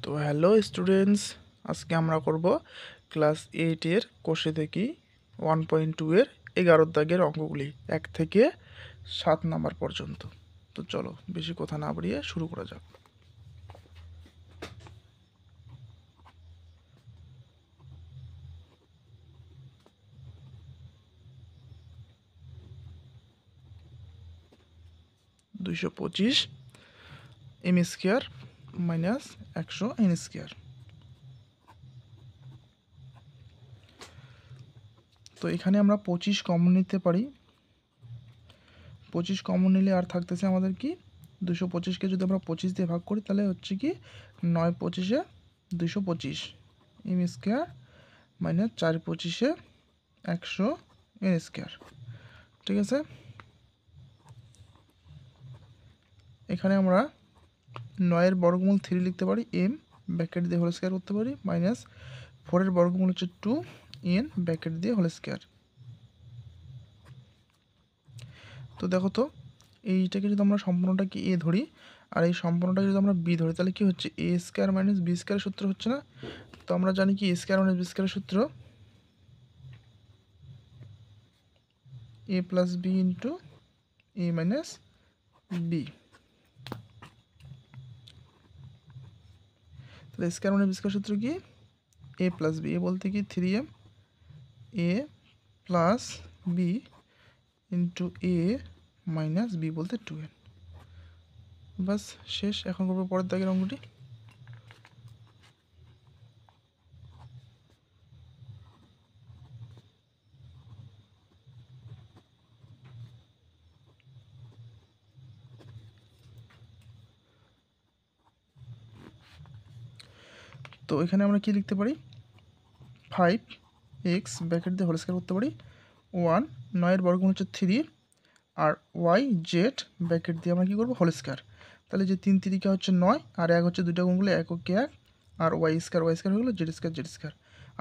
তো hello students, আজকে আমরা করব ক্লাস 8-এর কোষে দেখি 1.2-এর 11 দাগের অঙ্কগুলি 1 থেকে 7 নাম্বার পর্যন্ত। তো চলো বেশি কথা না বাড়িয়ে শুরু করা যাক। (225 m square minus 100 n square). তো এখানে আমরা 25 কমন নিতে পারি। 25 কমন নিলে আর থাকতেছে আমাদের কি 225কে যদি আমরা 25 দিয়ে ভাগ করি তাহলে হচ্ছে কি 9 25-এ 225 m square minus 4 25-এ 100 n square. ঠিক আছে, এখানে আমরা 9-এর বর্গমূল 3 লিখতে পারি, m ব্র্যাকেট দিয়ে হোল স্কয়ার করতে পারি, মাইনাস 4-এর বর্গমূল হচ্ছে 2 n ব্র্যাকেট দিয়ে হোল স্কয়ার। তো দেখো তো এইটাকে যদি আমরা সম্পূর্ণটাকে a ধরি আর এই সম্পূর্ণটাকে যদি আমরা b ধরি তাহলে কি হচ্ছে a স্কয়ার মাইনাস b স্কয়ারের সূত্র হচ্ছে না? তো আমরা জানি কি a স্কয়ার মাইনাস b স্কয়ারের সূত্র a plus b into a minus b। তাহলে স্কয়ার মাইনাস b স্কয়ার সূত্র কি a প্লাস b, a বলতে কি 3m a plus b into a minus b বলতে 2n। বাস শেষ। এখন করবো পরের দাগের অঙ্কটি। তো এখানে আমরা কি লিখতে পারি 5x ব্র্যাকেট দিয়ে হোল স্কয়ার করতে পারি 1 9-এর বর্গমূল হচ্ছে 3 আর y z ব্র্যাকেট দিয়ে আমরা কি করব হোল স্কয়ার। তাহলে যে 3 3 হচ্ছে 9 আর 1 হচ্ছে দুইটা গুণ করলে 1 কে 1 আর y স্কয়ার হয়ে গেলো z স্কয়ার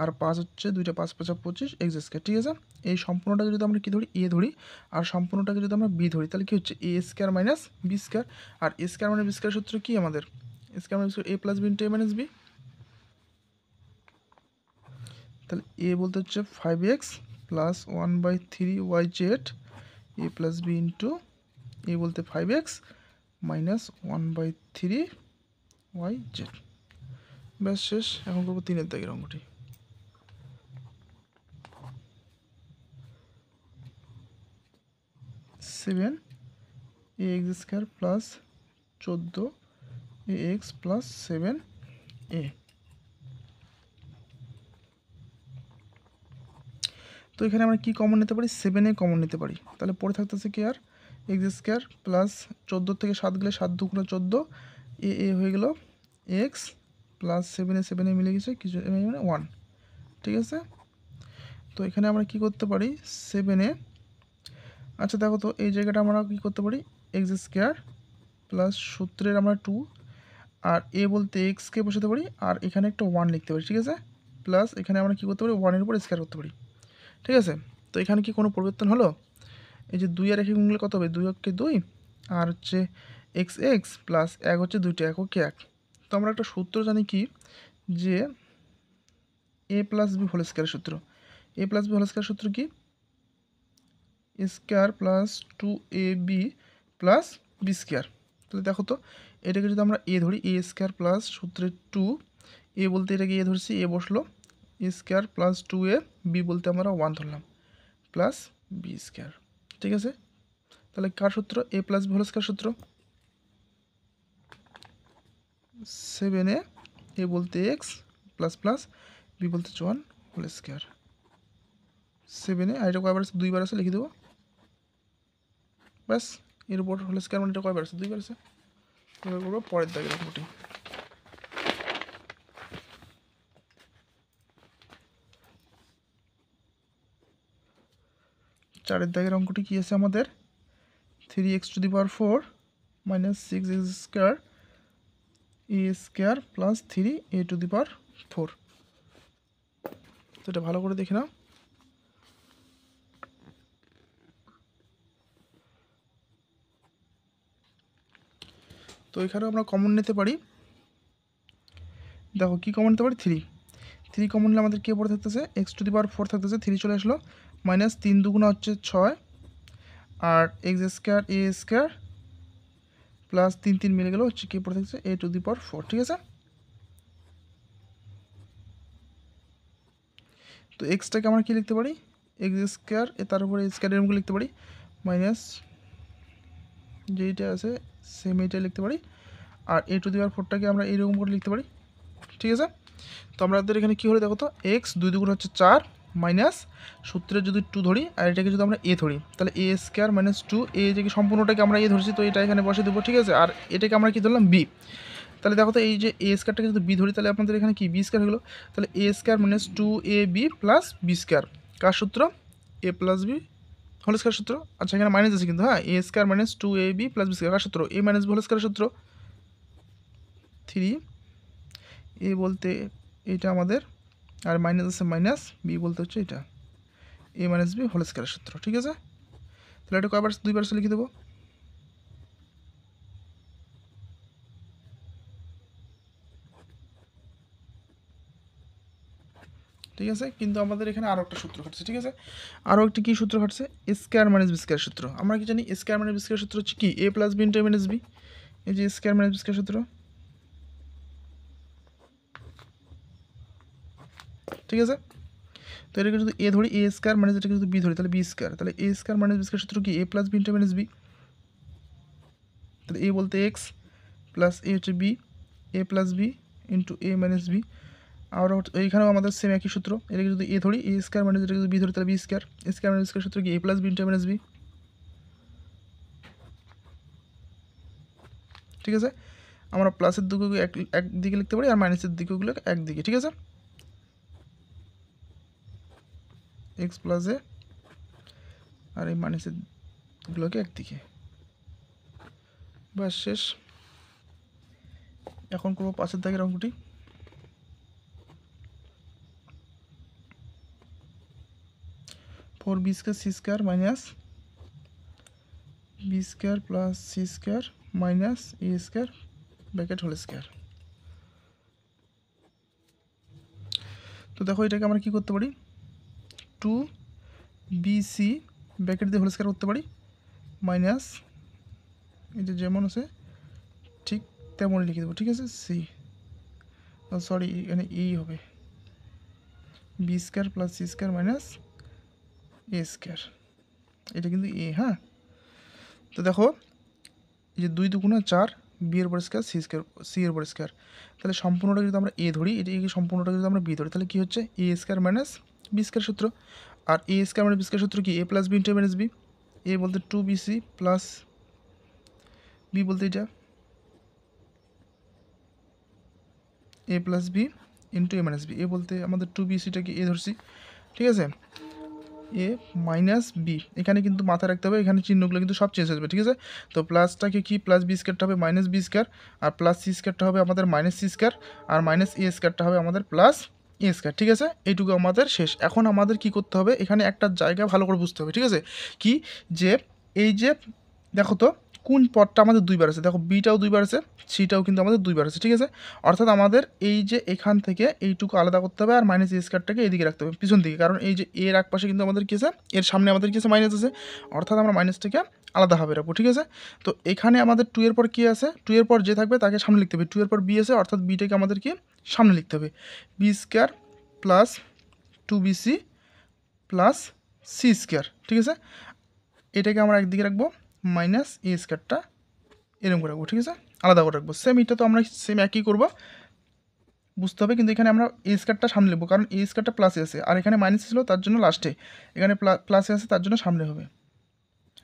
আর 5 হচ্ছে দুইটা 5 5 25 x স্কয়ার। ঠিক আছে, এই সম্পূর্ণটাকে যদি আমরা কি ধরি a ধরি আর সম্পূর্ণটাকে যদি আমরা b ধরি তাহলে কি হচ্ছে a square minus b square. আর a square minus b square সূত্র কি আমাদের a square minus a plus b into a minus b। তাহলে a বলতে হচ্ছে 5x plus 1/3 yz a plus b into a বলতে 5x মাইনাস 1/3 yz। ব্যাস শেষ। এখন করবো 3-এর দাগের অঙ্কটি। সেভেন এ এক্স স্কোয়ার প্লাস 14 এ এক্স প্লাস 7 এ। তো এখানে আমরা কি কমন নিতে পারি 7 এ কমন নিতে পারি। তাহলে পরে থাকতেছে কি আর এক্স স্কোয়ার প্লাস 14 থেকে 7 গেলে 7 2 14 এ হয়ে গেল এক্স প্লাস 7 এ মিলে গেছে কিছু মানে 1। ঠিক আছে, তো এখানে আমরা কি করতে পারি 7 এ, আচ্ছা দেখো তো এই জায়গাটা আমরা কি করতে পারি এক্স স্কোয়ার প্লাস সূত্রের আমরা 2 আর এ বলতে এক্সকে বসাতে পারি আর এখানে একটা 1 লিখতে পারি। ঠিক আছে, প্লাস এখানে আমরা কি করতে পারি 1-এর উপর স্কোয়ার করতে পারি। ঠিক আছে, তো এখানে কি কোনো পরিবর্তন হলো? এই যে 2 আর 1 গুণলে কত হবে 2 কে 2 আর হচ্ছে এক্স এক্স প্লাস 1 হচ্ছে 2টা 1 কে 1। তো আমরা একটা সূত্র জানি কি যে a plus B whole square সূত্র। a plus B whole square সূত্র কি square plus 2ab plus B square. তাহলে দেখো তো এটাকে যদি আমরা এ ধরি এ স্কোয়ার প্লাস সূত্রের 2 এ বলতে এটাকে এ ধরছি এ বসলো স্কোয়ার প্লাস 2a বি বলতে আমরা 1 ধরলাম প্লাস বি স্কোয়ার। ঠিক আছে, তাহলে কার সূত্র A plus B whole square সূত্র 7 এ বলতে এক্স প্লাস প্লাস বি বলতে 1 হোল স্কোয়ার। 7 আর এটা কয়বার আছে 2বার আছে লিখে দেবো। ব্যাস, এর উপর হোল স্কোয়ার মানে এটা কয়বার আছে 2বার আছে। এবার করবো পরের দাগের অঙ্কটি। চারের দাগের অঙ্কটি কি আছে আমাদের 3x⁴ মাইনাস 6x স্কোয়ার এ স্কোয়ার প্লাস 3a⁴। তো এটা ভালো করে দেখে নাও। তো এখানেও আমরা কমন নিতে পারি দেখো কী কমন নিতে পারি, 3 কমন নিলে আমাদের কে পড়ে থাকতেছে x⁴ থাকতেছে, 3 চলে আসলো, মাইনাস 3 দুগুণা হচ্ছে 6 আর x² a² প্লাস 3 মিলে গেল হচ্ছে কে পড়ে থাকছে a⁴, ঠিক আছে। তো এক্সটাকে আমরা কী লিখতে পারি, x² তার উপরে a² এরকম লিখতে পারি, মাইনাস যেইটা আছে সেম এইটা লিখতে পারি, আর a⁴টাকে আমরা এইরকম করে লিখতে পারি, ঠিক আছে। তো আমাদের এখানে কী হলো দেখো তো, x 2 দুগুণ হচ্ছে 4 মাইনাস সূত্রে যদি 2 ধরি আর এটাকে যদি আমরা a ধরি তাহলে a² মাইনাস 2, এ যে কি সম্পূর্ণটাকে আমরা a ধরছি তো এটা এখানে বসে দেবো, ঠিক আছে। আর এটাকে আমরা কি ধরলাম b, তাহলে দেখো তো এই যে a²টাকে যদি b ধরি তাহলে আপনাদের এখানে কি b² হয়ে গেলো, তাহলে a² minus 2ab plus b², কার সূত্র, a plus b whole square সূত্র। আচ্ছা এখানে মাইনাস আছে কিন্তু, হ্যাঁ, a² minus 2ab plus b² কার সূত্র, a minus b whole square সূত্র। 3 a বলতে এটা আমাদের, আর মাইনাস আছে মাইনাস, বি বলতে হচ্ছে এটা a minus b whole square সূত্র, ঠিক আছে। তাহলে এটা কয়বার, 2বার লিখে দেবো, ঠিক আছে। কিন্তু আমাদের এখানে আরও একটা সূত্র খাটছে, ঠিক আছে। আরও একটি কী সূত্র খাটছে, a² মাইনাস b² সূত্র। আমরা কি জানি a² মাইনাস b² সূত্র হচ্ছে কি, a plus b into a minus b, এই যে a² মাইনাস b² সূত্র, ঠিক আছে। তো এটাকে যদি a ধরি a² মাইনাস এটাকে যদি b ধরি তাহলে b², তাহলে a² মাইনাস b² সূত্র কি, a plus b into a minus b, তাহলে a বলতে x প্লাস a হচ্ছে b, a plus b into a minus b। আর এইখানেও আমাদের সেম একই সূত্র, এটাকে যদি a ধরি a² মাইনাস এটাকে যদি b ধরি তাহলে b², a² মাইনাস b² সূত্র কি, a plus b into a minus b, ঠিক আছে। আমরা প্লাসের দিকগুলো একদিকে লিখতে পারি আর মাইনাসের দিকগুলো একদিকে, ঠিক আছে। এক্স প্লাস এ আর এই মাইনাসেরগুলোকে একদিকে, ব্যাস শেষ। এখন করবো 5 দাগের অঙ্কটি। Four b² minus b² plus c² minus a² bracket whole square. তো দেখো এটাকে আমরা কি করতে পারি, 2bc ব্র্যাকেট দিয়ে হোল স্কয়ার করতে পারি, মাইনাস এটা যেমন আছে ঠিক তেমনই লিখে দেবো, ঠিক আছে। সি সরি এখানে ই হবে, b² plus c² minus a², এটা কিন্তু এ, হ্যাঁ। তো দেখো এই যে 2 দুগুণা 4, বি এর উপর স্কয়ার সি এর উপর স্কয়ার, তাহলে সম্পূর্ণটা যদি আমরা এ ধরি, এটাকে সম্পূর্ণটা যদি আমরা বি ধরি তাহলে কী হচ্ছে, a² মাইনাস b² সূত্র। আর a² মাইনাস b² সূত্র কি, a plus B into a minus B, A বলতে 2bc প্লাস বি বলতে এটা a plus B into a minus B, A বলতে আমাদের 2bcটাকে এ ধরছি, ঠিক আছে। এ মাইনাস বি, এখানে কিন্তু মাথায় রাখতে হবে, এখানে চিহ্নগুলো কিন্তু সব চেঞ্জ হয়ে যাবে, ঠিক আছে। তো প্লাসটাকে কি, প্লাস b²টা হবে মাইনাস b², আর প্লাস c²টা হবে আমাদের মাইনাস c², আর মাইনাস a²টা হবে আমাদের প্লাস a², ঠিক আছে। এইটুকু আমাদের শেষ। এখন আমাদের কি করতে হবে, এখানে একটা জায়গা ভালো করে বুঝতে হবে, ঠিক আছে। কি যে এই যে দেখো তো কোন পদটা আমাদের 2বার আছে, দেখো বিটাও 2বার আছে, সিটাও কিন্তু আমাদের 2বার আছে, ঠিক আছে। অর্থাৎ আমাদের এই যে এখান থেকে এইটুকু আলাদা করতে হবে, আর মাইনাস a²টাকে এদিকে রাখতে হবে পিছন দিকে, কারণ এই যে এর এক পাশে কিন্তু আমাদের কী আছে, এর সামনে আমাদের কী আছে, মাইনাস আছে, অর্থাৎ আমরা মাইনাসটাকে আলাদাভাবে রাখবো, ঠিক আছে। তো এখানে আমাদের 2 এর পর কী আছে, 2 এর পর যে থাকবে তাকে সামনে লিখতে হবে, 2 এর পর বি আছে, অর্থাৎ বিটাকে আমাদের কি সামনে লিখতে হবে, b² plus 2bc plus c², ঠিক আছে। এটাকে আমরা একদিকে রাখবো, মাইনাস a²টা এরকম করে রাখবো, ঠিক আছে, আলাদা করে রাখবো। সেম এটা তো আমরা সেম একই করবো, বুঝতে হবে। কিন্তু এখানে আমরা a² সামনে লিখবো, কারণ a² প্লাসে আছে, আর এখানে মাইনাস ছিল তার জন্য লাস্টে, এখানে প্লাসে আছে তার জন্য সামনে হবে,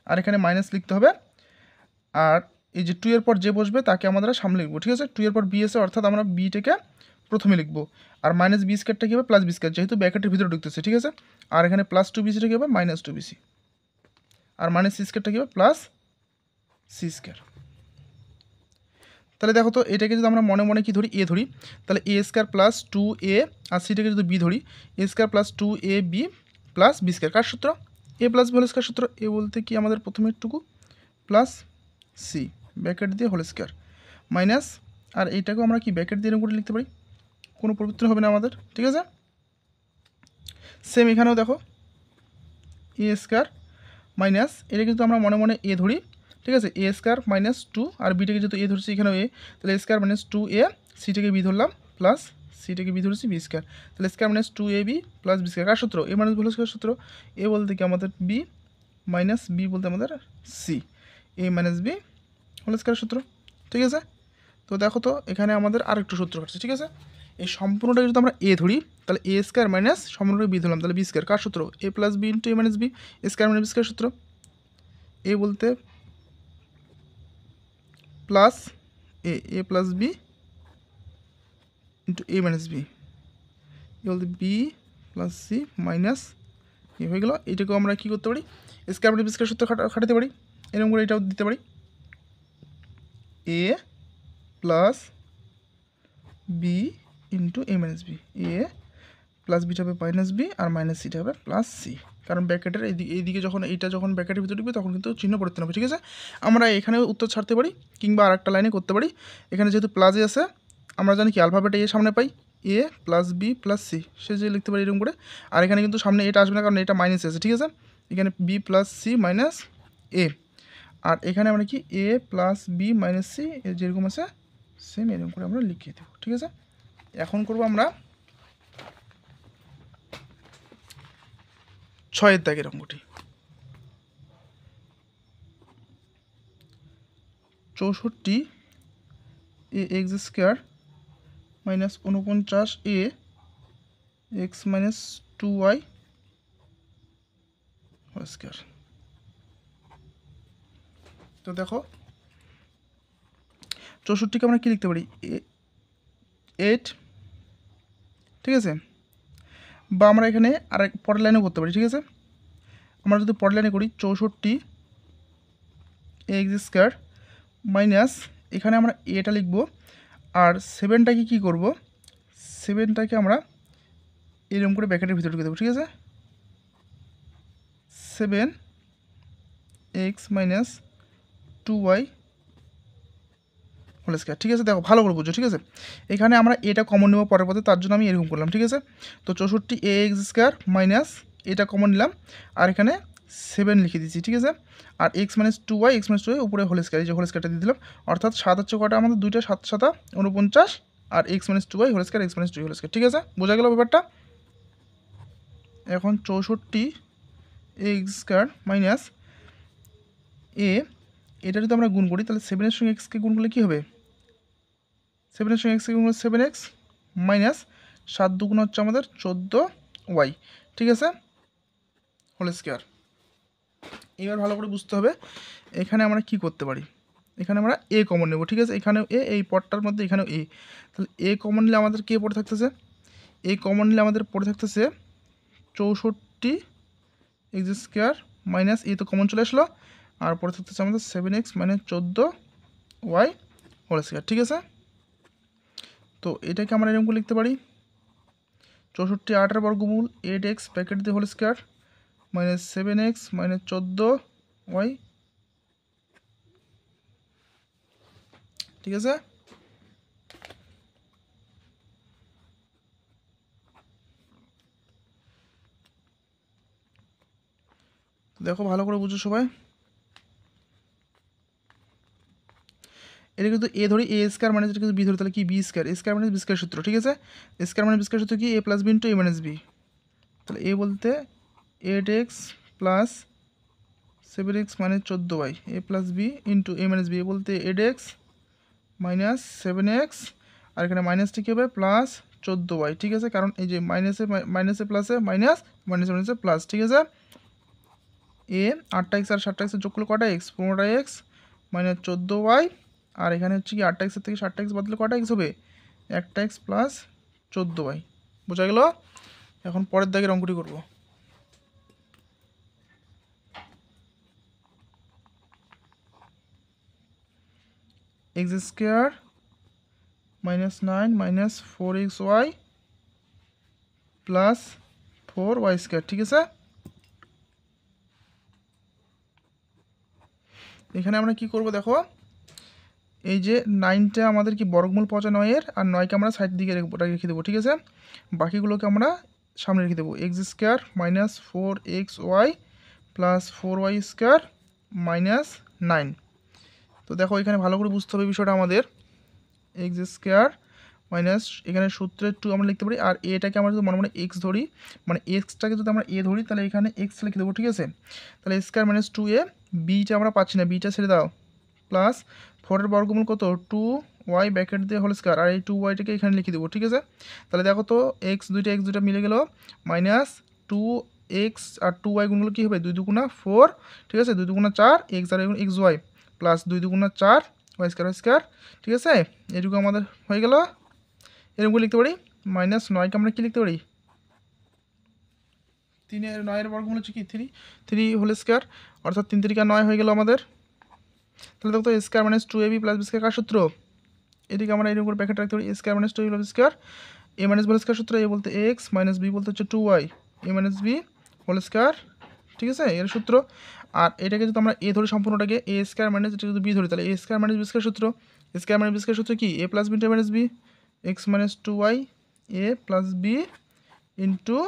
আর এখানে মাইনাস লিখতে হবে। আর এই যে 2 এর পর যে বসবে তাকে আমরা সামনে লিখবো, ঠিক আছে। 2 এর পর বি আছে, অর্থাৎ আমরা বিটাকে প্রথমে লিখবো, আর মাইনাস b²টা কী হবে, প্লাস b², যেহেতু ব্র্যাকেটের ভিতরে ঢুকতেছে, ঠিক আছে। আর এখানে প্লাস 2bcটা কী হবে, মাইনাস 2bc, আর মাইনাস c²টা কী হবে, প্লাস c²। তাহলে দেখো তো এটাকে যদি আমরা মনে মনে কি ধরি, এ ধরি, তাহলে a² প্লাস 2a, আর সিটাকে যদি বি ধরি, a² plus 2ab plus b², কার সূত্র, A plus B whole square সূত্র। এ বলতে কি আমাদের প্রথমেরটুকু প্লাস সি ব্র্যাকেট দিয়ে হোল স্কয়ার মাইনাস, আর এইটাকেও আমরা কি ব্র্যাকেট দিয়ে এরকম করে লিখতে পারি, কোনো পরিবর্তন হবে না আমাদের, ঠিক আছে। সেম এখানেও দেখো এ স্কোয়ার মাইনাস, এটা কিন্তু আমরা মনে মনে এ ধরি, ঠিক আছে, এ স্কোয়ার মাইনাস 2, আর বিটাকে যেহেতু এ ধরছি এখানেও এ, তাহলে এ স্কোয়ার মাইনাস 2a, সিটাকে বি ধরলাম প্লাস সিটাকে বি ধরেছি বি স্কোয়ার, তাহলে square minus 2ab plus B square. কার সূত্র? A minus B whole square সূত্র। এ বলতে কি আমাদের বি, মাইনাস বি বলতে আমাদের সি, এ মাইনাস বি হোল স্কোয়ার সূত্র, ঠিক আছে। তো দেখো তো এখানে আমাদের আরেকটু সূত্র কাটছে, ঠিক আছে। এই সম্পূর্ণটা যদি আমরা এ ধরি তাহলে এ স্কোয়ার মাইনাস সম্পূর্ণটা বি ধরলাম, তাহলে বি স্কোয়ার। কার সূত্র? A plus B into A minus B, square minus B square সূত্র। এ বলতে plus A plus B into A minus B, A বলতে B plus C minus A হয়ে গেল। এটাকেও আমরা কী করতে পারি? স্কোয়ার মাইনাস বি স্কোয়ার সূত্র খাটাতে পারি, এরকম করে এটাও দিতে পারি, এ plus B into A minus B, A plus beta হবে মাইনাস বি আর মাইনাস সিটা হবে প্লাস সি, কারণ ব্র্যাকেটের এইদিকে যখন এইটা যখন ব্র্যাকেটের ভিতরে ঢুকবে তখন কিন্তু চিহ্ন পরিবর্তন হবে, ঠিক আছে। আমরা এখানে উত্তর ছাড়তে পারি কিংবা আর একটা লাইনে করতে পারি। এখানে যেহেতু প্লাসে আছে আমরা জানি কি আলফাবেটে এ সামনে পাই, এ প্লাস বি প্লাস সি, সে যে লিখতে পারি এরকম করে। আর এখানে কিন্তু সামনে এটা আসবে না কারণ এটা মাইনাস আছে, ঠিক আছে। এখানে বি প্লাস সি মাইনাস এ, আর এখানে আমরা কি A plus B minus C যেরকম আছে সেম এরকম করে আমরা লিখিয়ে দেবো, ঠিক আছে। এখন করবো আমরা 6 দাগের অঙ্কটি। 64 এ এক্স স্কোয়ার মাইনাস 49 এ এক্স মাইনাস 2y স্কোয়ার। তো দেখো 64কে আমরা কী লিখতে পারি? 8, ঠিক আছে, বা আমরা এখানে আরেক পরের লাইনেও করতে পারি, ঠিক আছে। আমরা যদি পরের লাইনে করি 64 এক্স স্কোয়ার মাইনাস, এখানে আমরা এটা লিখব, আর 7টাকে কী করব? 7টাকে আমরা এরকম করে ব্র্যাকেটের ভিতরে ঢুকে দেবো, ঠিক আছে। 7x minus 2y whole square, ঠিক আছে। দেখো ভালো করে বুঝো, ঠিক আছে। এখানে আমরা এটা কমন নেব পরের পথে, তার জন্য আমি এরকম করলাম, ঠিক আছে। তো 64 এ এক্স স্কোয়ার মাইনাস এটা কমন নিলাম, আর এখানে 7 লিখে দিচ্ছি, ঠিক আছে। আর X minus 2y, X minus 2y উপরে হোল স্কোয়ার, এই যে হোল স্কোয়ারটা দিয়ে দিলাম, অর্থাৎ 7 হচ্ছে কটা আমাদের? 2টা, 7 7 49, আর X minus 2y whole square, X minus 2y whole square, ঠিক আছে। বোঝা গেল ব্যাপারটা? এখন 64 এক্স স্কোয়ার মাইনাস এ, এটা যদি আমরা গুণ করি তাহলে 7-এর সঙ্গে এক্সকে গুণ করলে কী হবে? 7-এর সঙ্গে এক্সকে গুণ করলে 7x মাইনাস 7 দুগুণ হচ্ছে আমাদের 14y, ঠিক আছে, হোল স্কোয়ার। এবার ভালো করে বুঝতে হবে এখানে আমরা কি করতে পারি। এখানে আমরা এ কমন নেব, ঠিক আছে। এখানেও এ, এই পদটার মধ্যে এখানেও এ, তাহলে এ কমন নিলে আমাদের কে পড়ে থাকতেছে? এ কমন নিলে আমাদের পড়ে থাকতেছে 64 এক্স স্কোয়ার মাইনাস এ তো কমন চলে আসলো, আর পরে থাকতেছে আমাদের 7x minus 14y whole square, ঠিক আছে। তো এটাকে আমরা এরকম করে লিখতে পারি 64 8-এর বর্গমূল 8x ব্র্যাকেট দিয়ে whole square minus 7x minus 14y, ঠিক আছে। দেখো ভালো করে বুঝো সবাই। এটা কিন্তু এ ধরি, এ স্কোয়ার মানে যেটা কিন্তু বি ধরি, তাহলে কি বি স্কোয়ার, এ স্কোয়ার মানে বি স্কোয়ার সূত্র, ঠিক আছে। স্কোয়ার মানে বি স্কোয়ার সূত্র কি? A plus B into A minus B, তাহলে এ বলতে 8x plus 7x minus 14y, A plus B into A minus B, A বলতে 8x মাইনাস 7x, আর এখানে মাইনাসটা কী হবে? প্লাস 14y, ঠিক আছে, কারণ এই যে মাইনাসে মাইনাসে প্লাসে মাইনাস, মাইনাসে মাইনাসে প্লাস, ঠিক আছে। এ 8x আর 7x যোগ করলে কটা এক্স? 15x মাইনাস 14y, আর এখানে হচ্ছে কি 8x থেকে 7x বদলে কটা এক্স হবে? 1x প্লাস 14y, বোঝা গেল? এখন পরের দাগের অঙ্কটি করব। X square minus 9 minus 4xy plus 4y square, ঠিক আছে। এখানে আমরা কি করব দেখো, এই যে 9টা আমাদের কি বর্গমূল পাওয়া যায় 9-এর, আর 9কে আমরা সাইড দিকে রেখে দেবো, ঠিক আছে। বাকিগুলোকে আমরা সামনে রেখে দেবো। X square minus 4xy plus 4y square minus 9। তো দেখো এখানে ভালো করে বুঝতে হবে বিষয়টা আমাদের। এক্স স্কোয়ার মাইনাস এখানে সূত্রের 2 আমরা লিখতে পারি, আর এটাকে আমরা যদি মনে মনে এক্স ধরি, মানে এক্সটাকে যদি আমরা এ ধরি, তাহলে এখানে এক্স লিখে দেবো, ঠিক আছে। তাহলে স্কোয়ার মাইনাস 2a, বিটা আমরা পাচ্ছি না, বিটা ছেড়ে দাও, প্লাস 4-এর বর্গমূল কত 2y ব্র্যাকেট দিয়ে হোল স্কোয়ার, আর এই 2yটাকে এখানে লিখে দেবো, ঠিক আছে। তাহলে দেখো তো এক্স দুইটা মিলে গেল, মাইনাস 2x আর 2y গুণগুলো কী হবে 2 দুগুণা 4, ঠিক আছে, 2 দুগুণা 4 এক্স আর এক্স ওয়াই প্লাস 2 দুগুণা 4 ওয়াই স্কোয়ার, ঠিক আছে। এটুকু আমাদের হয়ে গেল। এরকম লিখতে পারি মাইনাস 9কে আমরা কী লিখতে পারি 9-এর বর্গমূল হচ্ছে কি 3 হোল স্কোয়ার, অর্থাৎ 3 3 9 হয়ে গেল আমাদের। তাহলে দেখো তো square minus 2ab plus B square কার সূত্র, এদিকে আমরা এরকম করে প্যাকেট রাখতে পারি square minus 2ab plus square, A minus B square সূত্র, এ বলতে এক্স মাইনাস বি বলতে হচ্ছে 2y, A minus B whole square, ঠিক আছে, এর সূত্র। আর এটাকে যদি আমরা এ ধরি সম্পূর্ণটাকে, এ স্কোয়ার মাইনাস এটা যদি বি ধরি, তাহলে A square minus B square সূত্র, স্কোয়ার মাইনাস বি স্কোয়ার সূত্র কি A plus B into minus B, X minus 2y A plus B into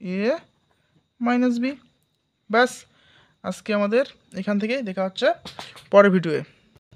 A minus B. ব্যাস, আজকে আমাদের এখান থেকে দেখা হচ্ছে পরের ভিডিওয়ে।